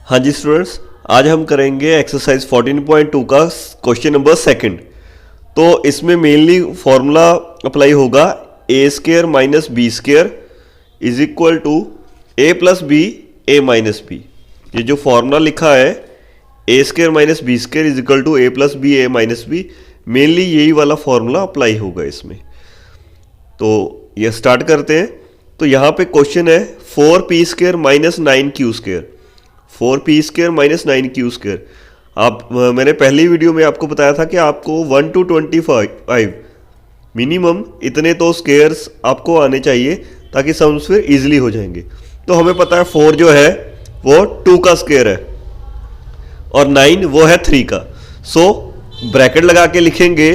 हाँ जी स्टूडेंट्स, आज हम करेंगे एक्सरसाइज 14.2 का क्वेश्चन नंबर सेकंड। तो इसमें मेनली फॉर्मूला अप्लाई होगा a square minus b square is equal to a plus B A minus b. ये जो फॉर्मूला लिखा है a square minus b square is equal to a plus B A minus b, mainly यही वाला formula apply होगा इसमें। तो ये स्टार्ट करते हैं। तो यहाँ पे क्वेश्चन है 4p square minus 9q square, 4p square minus 9q square. आप मैंने पहली वीडियो में आपको बताया था कि आपको 1 to 25 मिनिमम इतने तो स्केयर्स आपको आने चाहिए ताकि सम्स फिर इजीली हो जाएंगे। तो हमें पता है 4 जो है वो 2 का स्केयर है और 9 वो है 3 का। सो ब्रैकेट लगा के लिखेंगे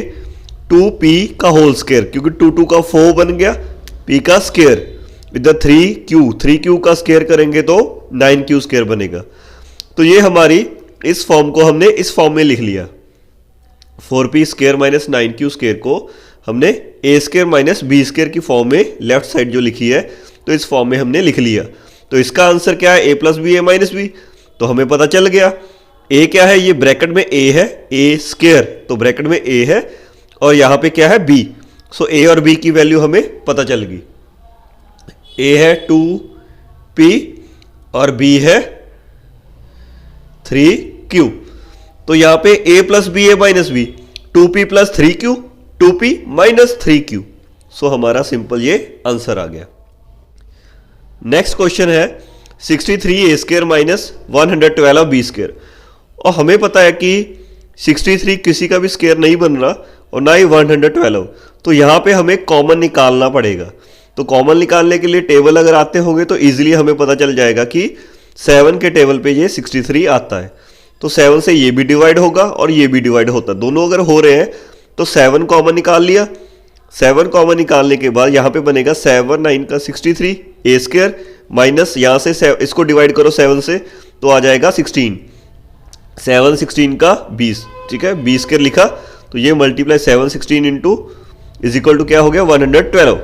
2p का होल स्केयर, क्योंकि 2 का 4 बन गया, p का स्केयर विद 3q का स्केयर करेंगे तो 9q स्केयर बनेगा। तो ये हमारी इस फॉर्म को हमने इस फॉर्म में लिख लिया। 4p square minus 9q square को हमने a square minus b square की फॉर्म में लेफ्ट साइड जो लिखी है तो इस फॉर्म में हमने लिख लिया। तो इसका आंसर क्या है, a plus B A minus B. तो हमें पता चल गया a क्या है, ये ब्रैकेट में a है, a स्केयर, तो ब्रैकेट में a है और यहां पे क्या है b। सो a और b की वैल्यू हमें पता चल गई। a है 2p और b है 3q। तो यहां पे a plus B A minus B, 2p plus 3q, 2p minus 3q। So हमारा सिंपल ये आंसर आ गया। नेक्स्ट क्वेश्चन है 63a square minus 112 B square. और हमें पता है कि 63 किसी का भी स्केयर नहीं बन रहा और ना ही 112, तो यहां पे हमें कॉमन निकालना पड़ेगा। तो कॉमन निकालने के लिए टेबल अगर आते होंगे तो इजीली हमें पता चल जाएगा कि 7 के टेबल पे ये 63 आता है। तो 7 से ये भी डिवाइड होगा और ये भी डिवाइड होता है, दोनों अगर हो रहे हैं तो 7 कॉमन निकाल लिया। 7 कॉमन निकालने के बाद यहाँ पे बनेगा 7 9 का 63 ए स्केयर माइनस यहाँ से इसको डिवाइड करो 7 से तो आ जाएगा 16, 7 16 का 20, ठीक है, बी स्केयर लिखा। तो ये multiply 7 16 into is equal to क्या हो गया 112।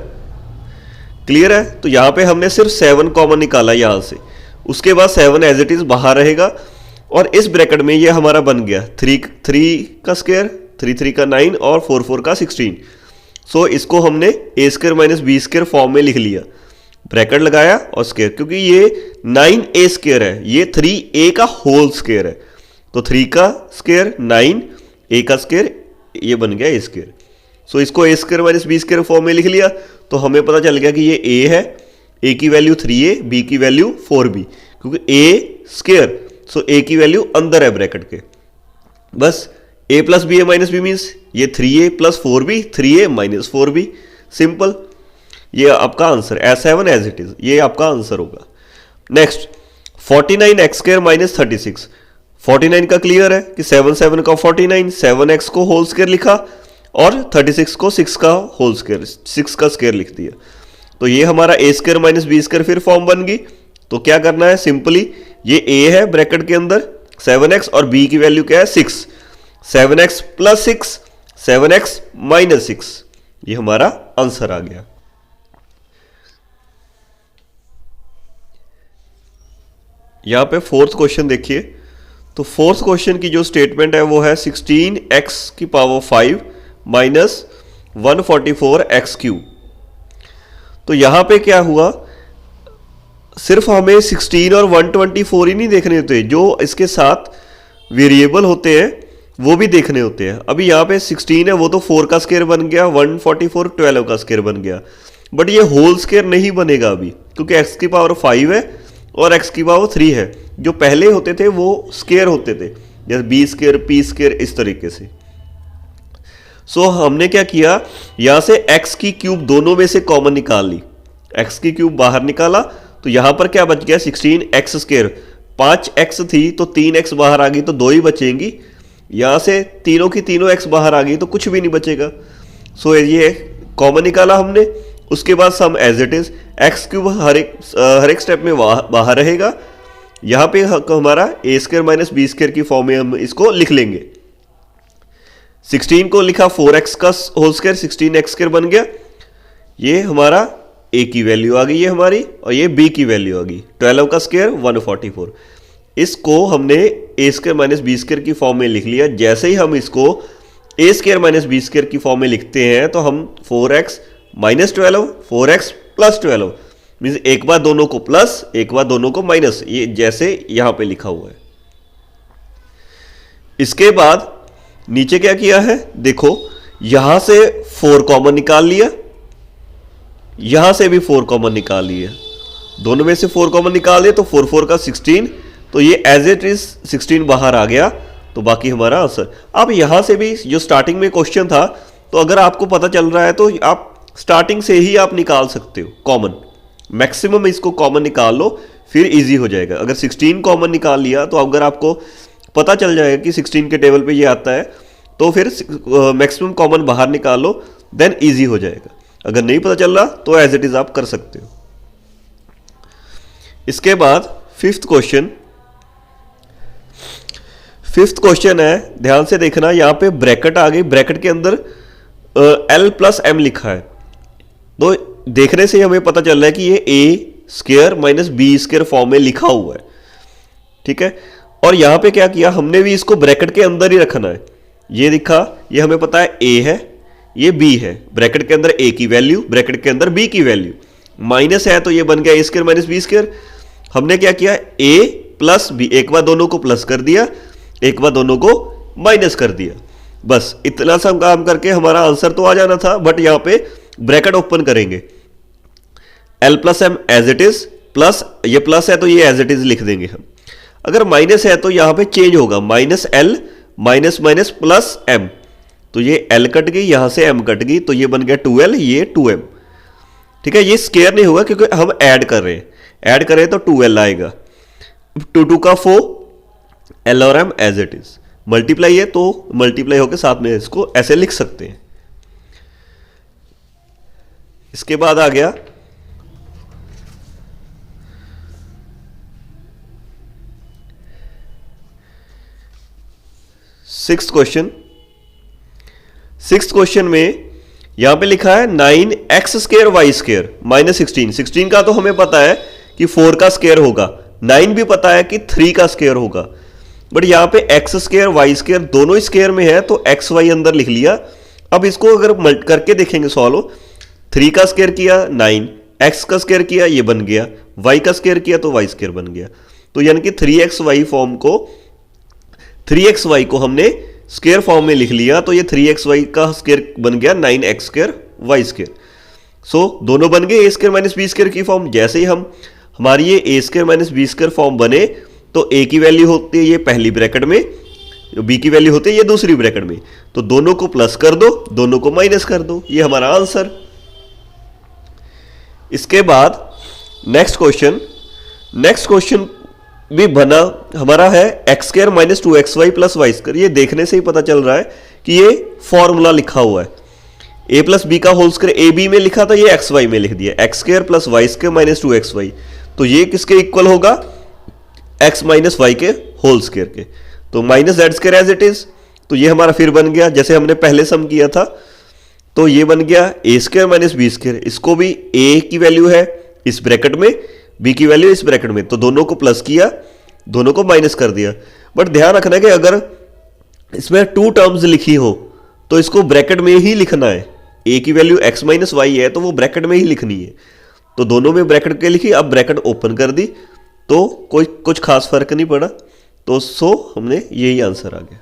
क्लियर है। तो यहां पे हमने सिर्फ 7 कॉमन निकाला यहां से, उसके बाद 7 एज इट इज बाहर रहेगा और इस ब्रैकेट में ये हमारा बन गया 3 का स्केयर, 3 का 9 और 4 का 16। सो इसको हमने a square minus b square form में लिख लिया, ब्रैकेट लगाया और स्केयर, क्योंकि ये 9a स्केयर है, ये 3a का होल स्केयर है। तो 3 का स्केयर 9a का स्केयर, ये बन गया ए स्केयर। सो इसको a square minus b square form में लिख लिया। तो हमें पता चल गया कि ये a है, a की वैल्यू 3a, b की वैल्यू 4b, क्योंकि a स्केयर, सो a की वैल्यू अंदर है ब्रैकेट के। बस a plus B A minus B means ये 3a plus 4b, 3a minus 4b, simple. ये आपका answer S7 as it is, ये आपका आंसर होगा। Next 49x square minus 36। 49 का क्लियर है कि 7 7 का 49, 7x को होल स्केयर लिखा और 36 को 6 का होल स्केयर, 6 का स्केयर लिख दिया। तो ये हमारा a square minus b square फिर फॉर्म बन गई। तो क्या करना है, सिंपली ये ए है ब्रैकेट के अंदर 7x और b की वैल्यू क्या है 6, 7x प्लस 6, 7x माइनस 6, ये हमारा आंसर आ गया। यहां पे फोर्थ क्वेश्चन देखिए। तो फोर्थ क्वेश्चन की जो स्टेटमेंट है वो है 16x की पावर 5 माइनस 144x क्यूब। तो यहां पे क्या हुआ, सिर्फ हमें 16 और 124 ही नहीं देखने होते, जो इसके साथ वेरिएबल होते हैं वो भी देखने होते हैं। अभी यहाँ पे 16 है वो तो 4 का स्केयर बन गया, 144 12 का स्केयर बन गया, बट ये होल स्केयर नहीं बनेगा अभी, क्योंकि x की पावर 5 है और x की पावर 3 है। जो पहले होते थे वो स्केयर होते थे, जैसे b स्केयर, p स्केयर, इस तरीके से। सो हमने क्या किया, यहां से x की क्यूब दोनों में से कॉमन निकाल ली, x की क्यूब बाहर निकाला। तो यहां पर क्या बच गया 16x स्केयर, 5x थी तो 3x बाहर आ गई तो 2 ही बचेंगी। यहां से तीनों की तीनों x बाहर आ गई तो कुछ भी नहीं बचेगा। सो ये कॉमन निकाला हमने, उसके बाद sum as it is, x cube हर एक स्टेप में बाहर रहेगा। यहां पे हमारा a square minus b square की फॉर्म में हम इसको लिख लेंगे। 16 को लिखा 4x का होल स्केयर, 16x स्केयर बन गया। ये हमारा ए की वैल्यू आ गई है हमारी, और ये बी की वैल्यू आ गई 12 का स्केयर 144। इसको हमने a square minus b square की फॉर्म में लिख लिया। जैसे ही हम इसको ए स्क्वायर माइनस बी स्क्वायर की फॉर्म में लिखते हैं तो हम 4x minus 12 4x plus 12 means एक बार दोनों को प्लस एक बार दोनों को माइनस, ये जैसे यहां पे लिखा हुआ है। इसके बाद नीचे क्या किया है, देखो यहां से 4 कॉमन निकाल लिया, यहां से भी 4 कॉमन निकाल लिया, दोनों में से 4 कॉमन निकाल दिए तो 4 4 का 16, तो ये एज इट इज 16 बाहर आ गया, तो बाकी हमारा आंसर। अब यहां से भी जो स्टार्टिंग में क्वेश्चन था, तो अगर आपको पता चल रहा है तो आप स्टार्टिंग से ही आप निकाल सकते हो कॉमन, मैक्सिमम इसको कॉमन निकाल लो, फिर इजी हो जाएगा। अगर 16 कॉमन निकाल लिया तो अगर आपको पता चल जाएगा कि 16 के टेबल पे ये आता है, तो फिर मैक्सिमम कॉमन बाहर निकाल लो, देन इजी हो जाएगा। अगर नहीं पता चल रहा तो एज इट इज आप कर सकते हो। इसके बाद फिफ्थ क्वेश्चन है, ध्यान से देखना, यहां पे ब्रैकेट आ गई, ब्रैकेट के अंदर L प्लस M लिखा है, तो देखने से हमें पता चल रहा है कि ये a square minus b square form में लिखा हुआ है, ठीक है। और यहां पे क्या किया हमने भी, इसको ब्रैकेट के अंदर ही रखना है। ये दिखा, ये हमें पता है ए है, ये बी है, ब्रैकेट के अंदर ए की वैल्यू, ब्रैकेट के अंदर बी की वैल्यू, माइनस है तो ये बन गया ए स्क्वायर माइनस बी स्क्वायर। हमने क्या किया, ए प्लस बी, एक बार दोनों को प्लस कर दिया, एक बार दोनों को माइनस कर दिया, बस इतना सा काम करके हमारा आंसर तो आ जाना था। बट यहां पे ब्रैकेट ओपन करेंगे, L plus M as it is, plus ये प्लस है तो ये एज इट इज लिख देंगे हम। अगर माइनस है तो यहां पे चेंज होगा, minus L minus minus plus M, तो ये एल कट गई, यहां से एम कट गई, तो ये बन गया 2l, ये 2m, ठीक है। ये स्क्वायर नहीं होगा क्योंकि हम ऐड कर रहे हैं, ऐड करें तो 2l आएगा, 2 2 का 4, l और m as it is, multiply है तो मल्टीप्लाई होकर साथ में इसको ऐसे लिख सकते हैं। इसके बाद आ गया सिक्स्थ क्वेश्चन में यहां पे लिखा है 9x square Y square minus 16। 16 का तो हमें पता है कि 4 का स्क्वायर होगा, 9 भी पता है कि 3 का स्क्वायर होगा, बट यहां पे x स्क्वायर वाई स्क्वायर दोनों स्क्वायर में है तो एक्स वाई अंदर लिख लिया। अब इसको अगर मल्ट करके देखेंगे सॉल्व, 3 का स्क्वायर किया 9, x का स्क्वायर किया ये बन गया, y का स्क्वायर किया तो y स्क्वायर बन गया, तो यानी कि 3xy फॉर्म को, 3xy को हमने स्क्वायर फॉर्म में लिख लिया, तो ये 3xy का स्क्वायर बन गया 9x स्क्वायर वाई स्क्वायर। सो दोनों बन गए a square minus b square की फॉर्म। जैसे ही हमारी ये a square minus b square form बने तो ए की वैल्यू होती है ये पहली ब्रैकेट में, बी की वैल्यू होती है ये दूसरी ब्रैकेट में, तो दोनों को प्लस कर दो, दोनों को माइनस कर दो, ये हमारा आंसर। इसके बाद नेक्स्ट क्वेश्चन भी बना हमारा है X square minus 2xy plus Y square. ये देखने से ही पता चल रहा है कि ये फॉर्मूला लिखा हुआ है, ए प्लस बी का होल स्क्वायर ए बी में लिखा था, ये एक्स वाई में लिख दिया, X square plus Y square minus 2xy, तो ये किसके इक्वल होगा, एक्स माइनस वाई के होल स्क्वायर के, तो minus Z square as it is, तो ये हमारा फिर बन गया जैसे हमने पहले सम किया था, तो ये बन गया ए स्क्वायर माइनस बी स्क्वायर। इसको भी ए की वैल्यू है इस ब्रैकेट में, बी की वैल्यू इस ब्रैकेट में, तो दोनों को प्लस किया, दोनों को माइनस कर दिया। बट ध्यान रखना है कि अगर इसमें 2 टर्म्स लिखी हो तो इसको ब्रैकेट में ही लिखना है, ए की वैल्यू एक्स माइनस वाई है तो वो ब्रैकेट में ही लिखनी है, तो दोनों में ब्रैकेट के लिखी, अब ब्रैकेट ओपन कर दी तो कोई कुछ खास फर्क नहीं पड़ा, तो सो हमने यही आंसर आ गया।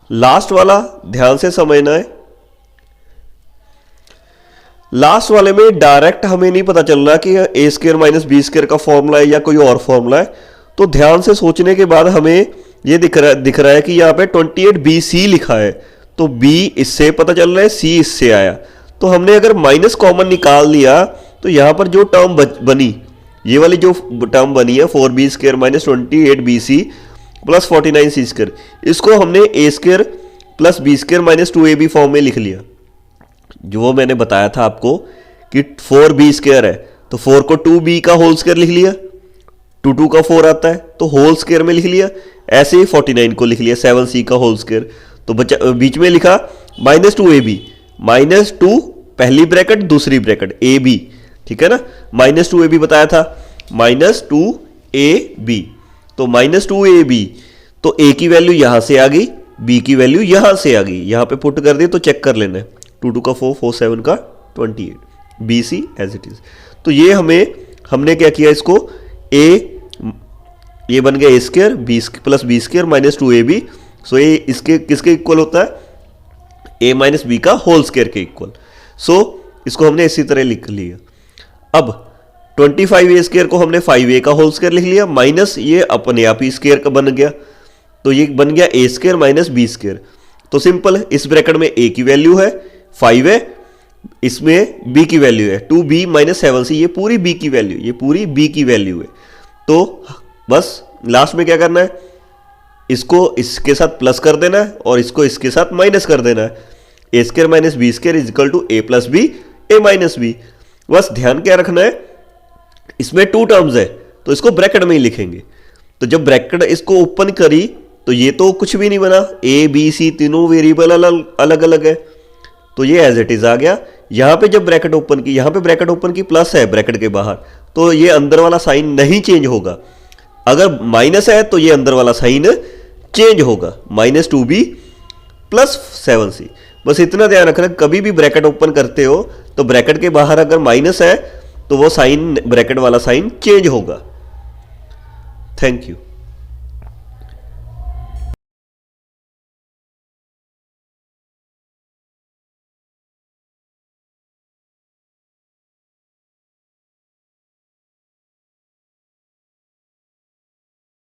लास्ट वाला ध्यान से समझना है, लास्ट वाले में डायरेक्ट हमें नहीं पता चल रहा कि ए स्क्वायर माइनस बी स्क्वायर का फॉर्मूला है या कोई और फॉर्मूला है, तो ध्यान से सोचने के बाद हमें ये दिख रहा है कि यहाँ पे 28BC लिखा है, तो B इससे पता चल रहा है, C इससे आया, तो हमने अगर माइनस कॉमन निकाल लिया तो यहाँ पर जो टर्म बनी, ये वाली जो टर्म बनी है 4B square minus 28BC plus 49C square, इसको हमने a square plus b square minus 2AB form में लिख लिया। जो मैंने बताया था आपको कि 4B स्क्वायर है तो 4 को 2B का होल स्क्वायर लिख लिया, 2 का 4 आता है तो होल स्क्वायर में लिख लिया, ऐसे ही 49 को लिख लिया 7C का होल स्क्वायर, तो बचा बीच में लिखा माइनस 2AB, माइनस 2 पहली ब्रैकेट दूसरी ब्रैकेट AB, ठीक है ना, माइनस 2AB बताया था, माइनस 2AB, तो -2ab, तो a की वैल्यू यहां से आ गई, b की वैल्यू यहां से आ गई, यहां पे पुट कर दे तो चेक कर लेना है, 2 2 का 4, 4 7 का 28, B C as it is. तो ये हमने क्या किया, इसको ये बन गया a square plus B square -2ab। So ये इसके किसके इक्वल होता है, a माइनस बी का होल स्क्र के इक्वल। सो इसको हमने इसी तरह लिख लिया। अब 25a स्क्र को हमने 5a का होल स्क्र लिख लिया, माइनस ये अपने आप ही स्क्र का बन गया, तो ये बन गया a square minus B square. तो सिंपल है, इस ब्रैकेट में a की वैल्यू है 5 है, इसमें b की वैल्यू है 2b माइनस 7c, ये पूरी b की वैल्यू, ये पूरी b की वैल्यू है। तो बस लास्ट में क्या करना है, इसको इसके साथ प्लस कर देना है और इसको इसके साथ माइनस कर देना है। A square minus B square is equal to a plus B, A minus b. बस ध्यान क्या रखना है, इसमें 2 टर्म्स है तो इसको ब्रैकेट में ही लिखेंगे। तो जब ब्रैकेट इसको ओपन करी तो ये तो कुछ भी नहीं बना, ए बी सी तीनों वेरिएबल अलग अलग है, तो ये एज इट इज आ गया। यहां पे जब ब्रैकेट ओपन की, यहां पे ब्रैकेट ओपन की प्लस है ब्रैकेट के बाहर, तो ये अंदर वाला साइन नहीं चेंज होगा। अगर माइनस है तो ये अंदर वाला साइन चेंज होगा, -2b प्लस 7c। बस इतना ध्यान रखना, कभी भी ब्रैकेट ओपन करते हो तो ब्रैकेट के बाहर अगर माइनस है तो वो साइन, ब्रैकेट वाला साइन चेंज होगा। Thank you.